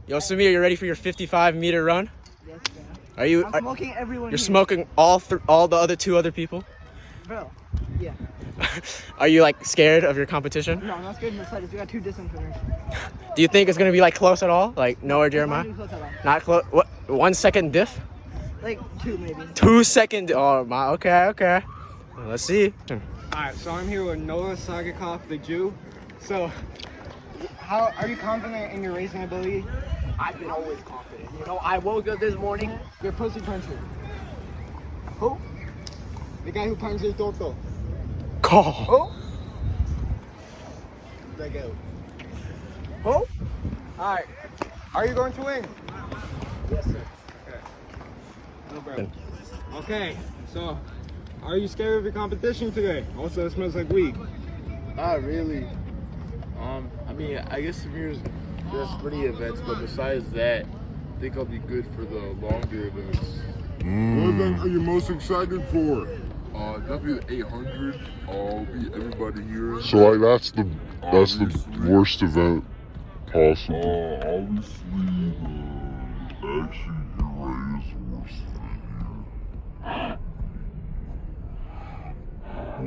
Yo, Samir, you ready for your 55-meter run? Yes, bro. Are you? I'm smoking everyone. You're here. smoking all the two other people? Bro. Yeah. Are you like scared of your competition? No, I'm not scared in the slightest. We got 2 distance runners. Do you think it's gonna be like close at all? Like Noah, Jeremiah? Not close at all. Not close. What? 1 second diff? Like 2 maybe. 2 second. Oh my. Okay. Well, let's see. Alright, so I'm here with Noah Sagakov, the Jew. So, how are you confident in your racing ability? I've been always confident. You know, I woke up this morning. You're a pussy puncher. Who? The guy who punches Toto. Call. Who? That guy. Who? Alright. Are you going to win? Yes, sir. Okay. No problem. Okay, so are you scared of your competition today? Also, it smells like weed. Not really. I mean, I guess Samir's just for the events, but besides that, I think I'll be good for the longer events. What event are you most excited for? Definitely the 800. I'll be everybody here. So like that's the worst event possible. Obviously, actually you're right, it's the worst event here. But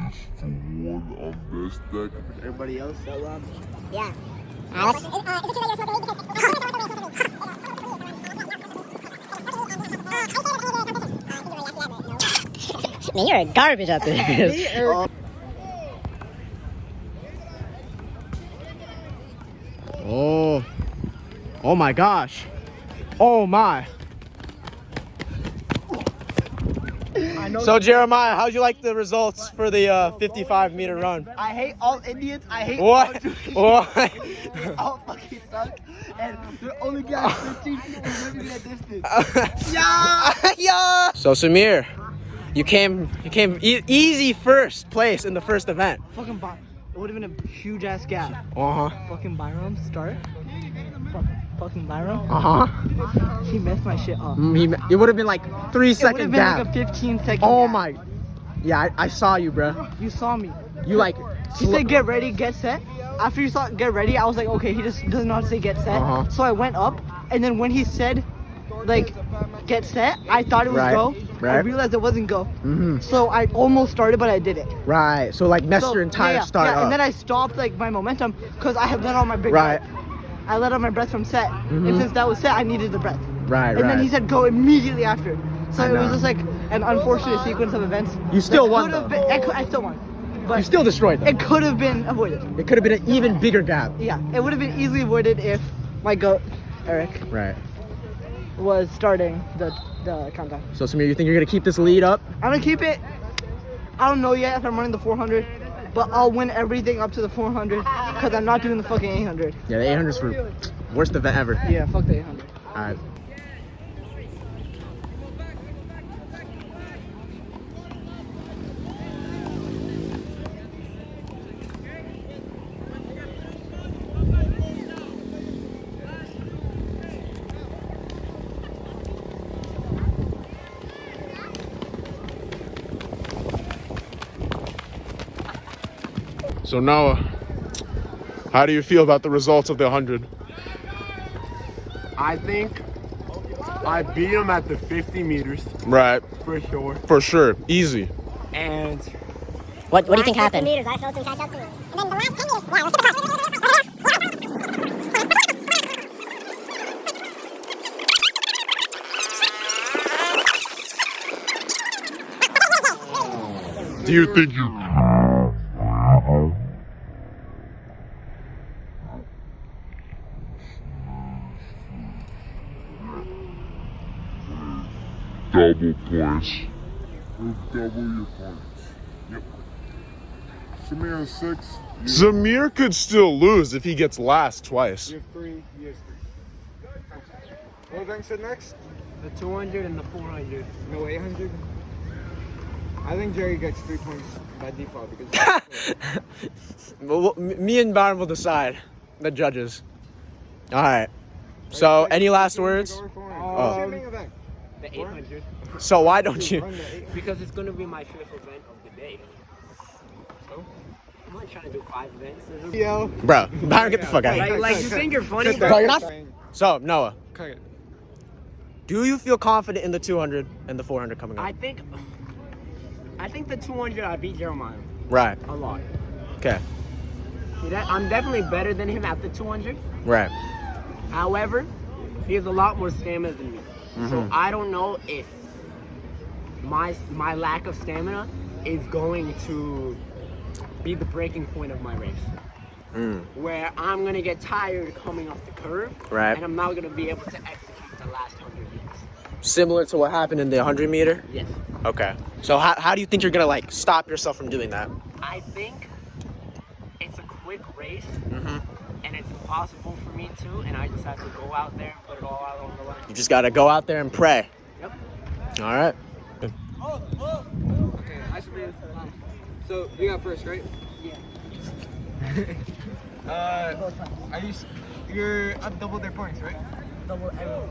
it's the one on best deck. Everybody else, that Rob? Yeah. Man, you're garbage at this. Oh my gosh. Oh my. So Jeremiah, how'd you like the results for the 55-meter run? I hate all Indians. I hate What? What? They all fucking suck. And they're only guys 15 and living at distance. Yeah. So Samir, you came easy first place in the first event. Fucking Byram. It would have been a huge ass gap. Fucking Byram start. Fucking Byram. He messed my shit up. It would have been like 3-second It would gap. have been like a 15-second Oh gap. my. Yeah, I saw you, bro. You saw me. You like. He said get ready, get set. After you saw get ready, I was like, okay, he just doesn't know how to say get set. So I went up, and then when he said, like, get set, I thought it was go. I realized it wasn't go. So I almost started, but I didn't. Right. So like messed your entire start up. And then I stopped like my momentum because I have let out my big Right. breath. I let out my breath from set, and since that was set, I needed the breath. Right. And then he said go immediately after. So I it was know. just like an unfortunate sequence of events. You still that won, could have though. been- I still won. But You still destroyed them. it could have been avoided. It could have been an even bigger gap. Yeah, it would have been easily avoided if my goat, Eric, Right. was starting the countdown. So Samir, you think you're gonna keep this lead up? I'm gonna keep it. I don't know yet if I'm running the 400, but I'll win everything up to the 400 because I'm not doing the fucking 800. Yeah, the 800's for worst event ever. Yeah, fuck the 800. All right. So Noah, how do you feel about the results of the 100? I think I beat him at the 50 meters Right. for sure. For sure. Easy. And What do you think happened? Meters, I felt him catch up to me. And then the last 10 meters, yeah, it was super Do you think you... Double points. Double your points. Yep. Samir is 6. Samir could still lose if he gets last twice. You have 3, he has 3. What event said next? the 200 and the 400. No 800? I think Jerry gets 3 points by default because Me and Byram will decide. The judges. All right. So, any last words? What's your main event? The 800. So why don't you? Because it's going to be my 5th event of the day. So, I'm not trying to do 5 events. Yo. Bro, Byram, get the fuck out of here. Like you think you're funny, Bro, bro? you're not. So, Noah, Okay. do you feel confident in the 200 and the 400 coming up? I think the 200 I beat Jeremiah Right. a lot. Okay. I'm definitely better than him at the 200. Right. However, he has a lot more stamina than me. So I don't know if my lack of stamina is going to be the breaking point of my race. Where I'm going to get tired coming off the curve. Right. And I'm not going to be able to execute the last 100 meters. Similar to what happened in the 100 meter? Yes. Okay. So how do you think you're going to like stop yourself from doing that? I think it's a quick race. And it's impossible for me to, and I just have to go out there and put it all out on the line. You just got to go out there and pray. Yep. All right. Okay, I should be. So you got first, right? Yeah. You're up double their points, right? Double everything.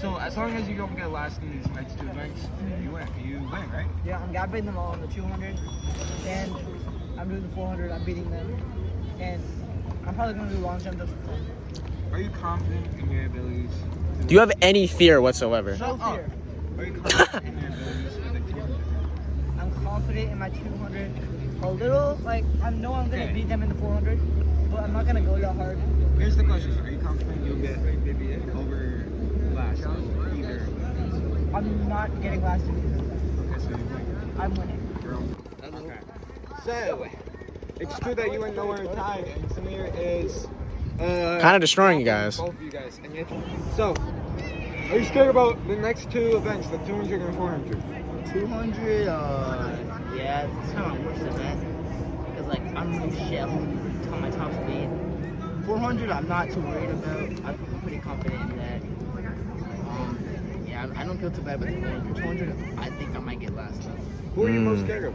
So as long as you don't get last in these next two events, you win. You win, right? Yeah, I'm beating them all on the 200, and I'm doing the 400. I'm beating them, and I'm probably gonna do long jump just for fun. Are you confident in your abilities? Do you have any fear whatsoever? No fear. Are you confident in your abilities for the 200? I'm confident in my 200. A little, like, I know I'm gonna beat them in the 400, but I'm not gonna go that hard. Here's the question: are you confident you'll get over last either? I'm not getting last in either. Okay, so you win. I'm winning. Okay. So it's true that you and Noah are tied, and Samir is Kind of destroying you guys. both of you guys. And so, are you scared about the next two events, the 200 and 400? 200, yeah, it's kind of worse event because like I'm really shit on my top speed. 400, I'm not too worried about. I'm pretty confident in that. Yeah, I don't feel too bad about the 400. 200, I think I might get last though. Who are you most scared of?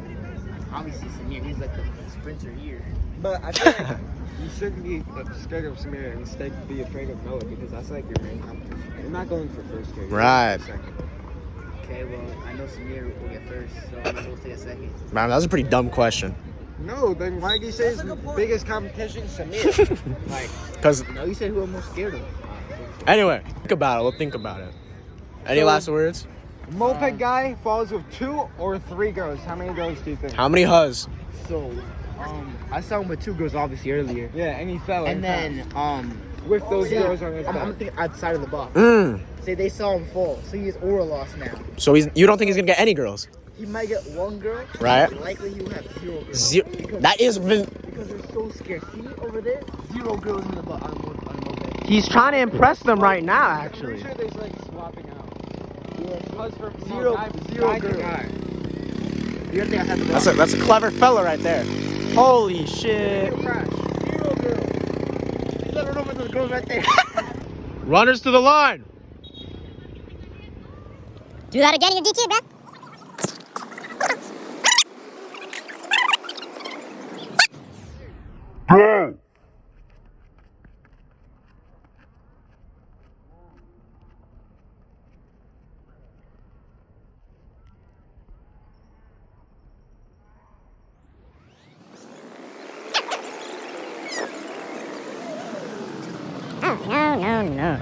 Obviously, Samir, he's like the sprinter here. But I feel like you shouldn't be scared of Samir and instead be afraid of Noah because that's like your main competition. You're not going for first here. Right. Okay, well, I know Samir will get first, so I'm going to take a second. Man, that was a pretty dumb question. No, then why do you say his biggest competition Samir? Like, Because No, you said who I'm most scared of. anyway, think about it. We'll think about it. Any So- last words? moped guy falls with 2 or 3 girls. How many girls do you think? How many huzz? So, I saw him with 2 girls obviously earlier. Yeah, and he fell. And then, with those see, girls on his I'm back. thinking outside of the box. Mm. Say they saw him fall, so he has aura loss now. So you don't think he's gonna get any girls, He might get 1 girl, right? but likely he will have 0 girls. That is. Because they're so scared. See over there? 0 girls in the on a moped. He's trying to impress them right now, I'm actually. pretty sure there's like swapping out. Yeah. Because from Zero guy girls. to guy. You don't think I have the box? That's a clever fella right there. Holy shit! Crash. 0 girls. You never know those girls right there. Runners to the line. Do that again in your DQ, bro. Go! No.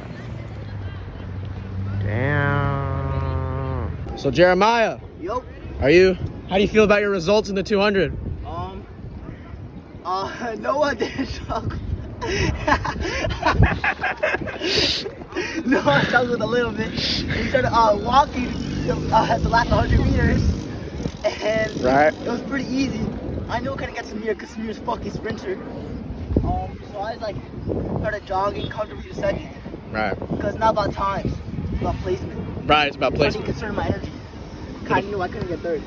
Damn. So Jeremiah, Yup. how do you feel about your results in the 200? Noah didn't struggle. Noah struggled a little bit. He started walking at the last 100 meters, and Right. it was pretty easy. I knew I couldn't get Samir because Samir's a fucking sprinter. So I was like, started jogging comfortably to second, Right. because it's not about times, it's about placement. Right. It's about I placement. didn't consider my energy. I knew I couldn't get third.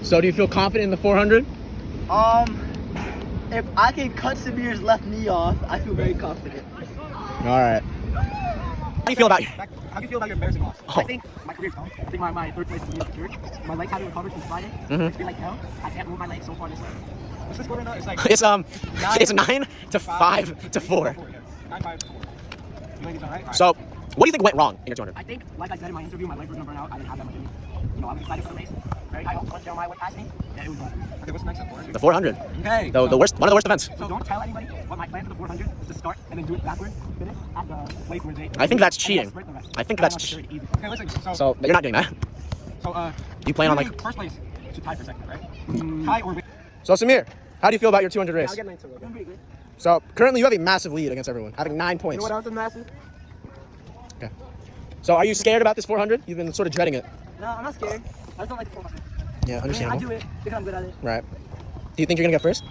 So do you feel confident in the 400? If I can cut Samir's left knee off, I feel very confident. All right. How do you feel about How do you feel about your embarrassing loss? Oh. I think my career's done. I think my third place is secured. My legs haven't recovered since Friday. Mhm. I feel like hell. I can't move my legs so far this way. What's the score right now? It's like It's 9 to 5 to 4. 9-5-4. You think it's all right? All right. So, what do you think went wrong in your 200? I think, like I said in my interview, my legs were gonna burn out. I didn't have that much in me. You know, I was excited for the race. very high hopes once Jeremiah went past me. Yeah, it was wrong. Okay, what's next at 400? The 400. Okay. The worst, one of the worst events. So don't tell anybody what my plan for the 400 is to start and then do it backwards, finish at the place where they. I think that's and then cheating. sprint the rest. I think And that's then I'll secure it easy. Okay, listen. So you're not doing that. So You plan on usually like. first place should tie for second, right? Tie or win. So Samir, how do you feel about your 200 I'll race? get mine too. I'm pretty good. So currently you have a massive lead against everyone, having 9 You points. know what else is massive? Okay. So are you scared about this 400? You've been sort of dreading it. No, I'm not scared. I just don't like the 400. Yeah, I mean, I understandable. do it because I'm good at it. Right. Do you think you're gonna get first?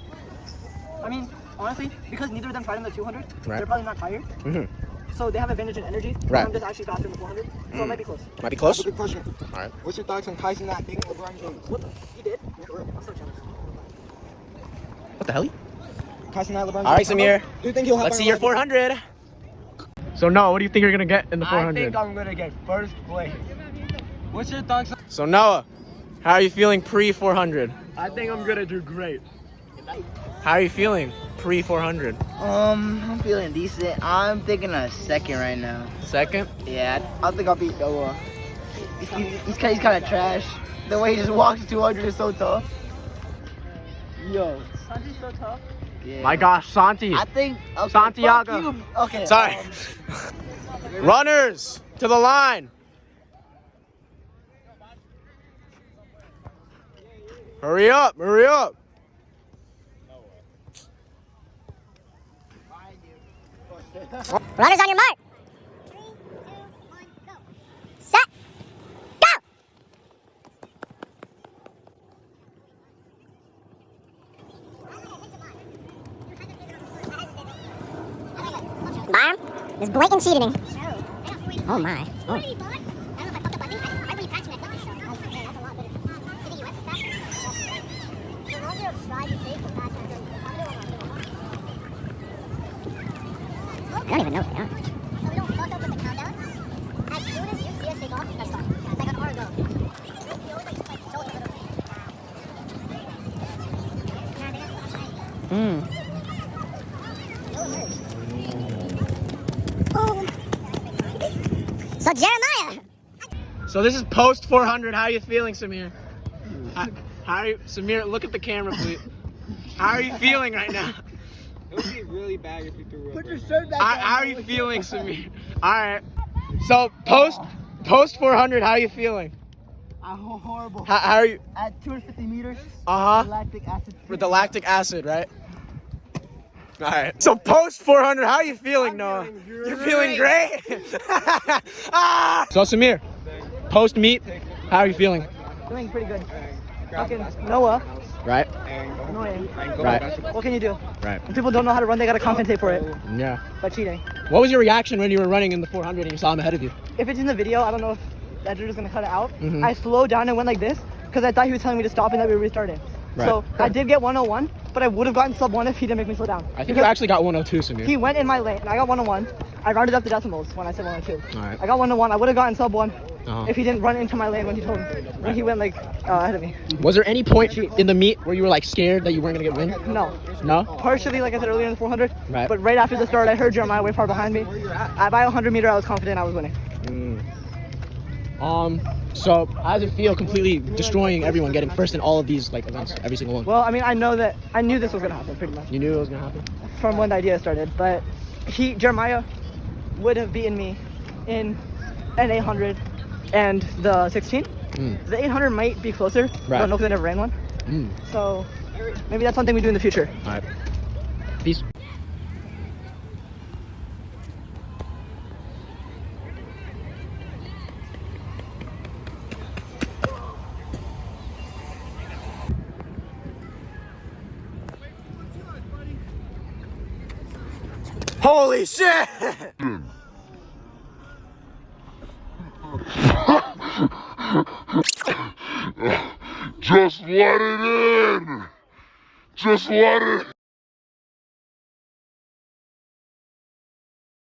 I mean, honestly, because neither of them tried in the 200, Right. they're probably not tired. Mm-hmm. So they have advantage in energy. Right. I'm just actually faster in the 400, so it might be close. Might be close. Good question. All right. What's your thoughts on Tyson not being LeBron James? What the? He did? I'm so jealous. What the hell? Tyson not LeBron James. All right, Samir. Do you think he'll have Let's see your 400. So Noah, what do you think you're gonna get in the I 400? think I'm gonna get first place. What's your thoughts on So Noah, how are you feeling pre 400? I think I'm gonna do great. How are you feeling pre 400? I'm feeling decent. I'm thinking a second right now. Second? Yeah, I think I'll beat Noah. He's kind of trash. The way he just walks 200 is so tough. Yo. Sanji's so tough. Yeah. My gosh, Santi. I think okay, Santiago. fuck you. Okay. Sorry. Runners to the line. Hurry up, hurry up. Runners on your mark. 3, 2, 1, go. Set. Go. Byram, there's blatant cheating. Oh my. Oh. I don't know if I fucked up. I really patched me at that, so that's a lot better. Do you think you went faster? The longer of stride you take, the faster it goes. I don't even know. Yeah. So we don't fuck up with the countdown. As soon as you see us take off, that's fine. It's like an hour ago. So Jeremiah. So this is post 400. How are you feeling, Samir? How are you, Samir? Look at the camera, please. How are you feeling right now? It would be really bad if you threw Put your shirt back How are you feeling, Samir? All right. So post 400. How are you feeling? I'm horrible. How are you? At 250 meters, Uh huh. lactic acid. With the lactic acid, right? All right. So post 400. How are you feeling, Noah? You're feeling great. Ah! So Samir, post meet. How are you feeling? Doing pretty good. Fucking Noah. Right. Annoying. Right. What can you do? Right. When people don't know how to run, they gotta compensate for it Yeah. by cheating. What was your reaction when you were running in the 400 and you saw him ahead of you? If it's in the video, I don't know if the editor's gonna cut it out. Mhm. I slowed down and went like this because I thought he was telling me to stop and that we were restarting. Right. So I did get 101, but I would have gotten sub 1 if he didn't make me slow down. I think you actually got 102, Samir. He went in my lane. I got 101. I rounded up the decimals when I said 102. All right. I got 101. I would have gotten sub 1 Uh-huh. if he didn't run into my lane when he told me. When he went like ahead of me. Was there any point in the meet where you were like scared that you weren't gonna get win? No. No. Partially, like I said earlier in the 400. Right. But right after the start, I heard Jeremiah way far behind me. By 100 meter, I was confident I was winning. So how does it feel completely destroying everyone, getting first in all of these like events, every single one? Well, I mean, I knew this was gonna happen pretty much You knew it was gonna happen. from when the idea started. But Jeremiah would have beaten me in an 800 and the 16. The 800 might be closer, Right. but no, because I never ran one. So maybe that's something we do in the future. All right. Peace. Holy shit! Just let it in. Just let it.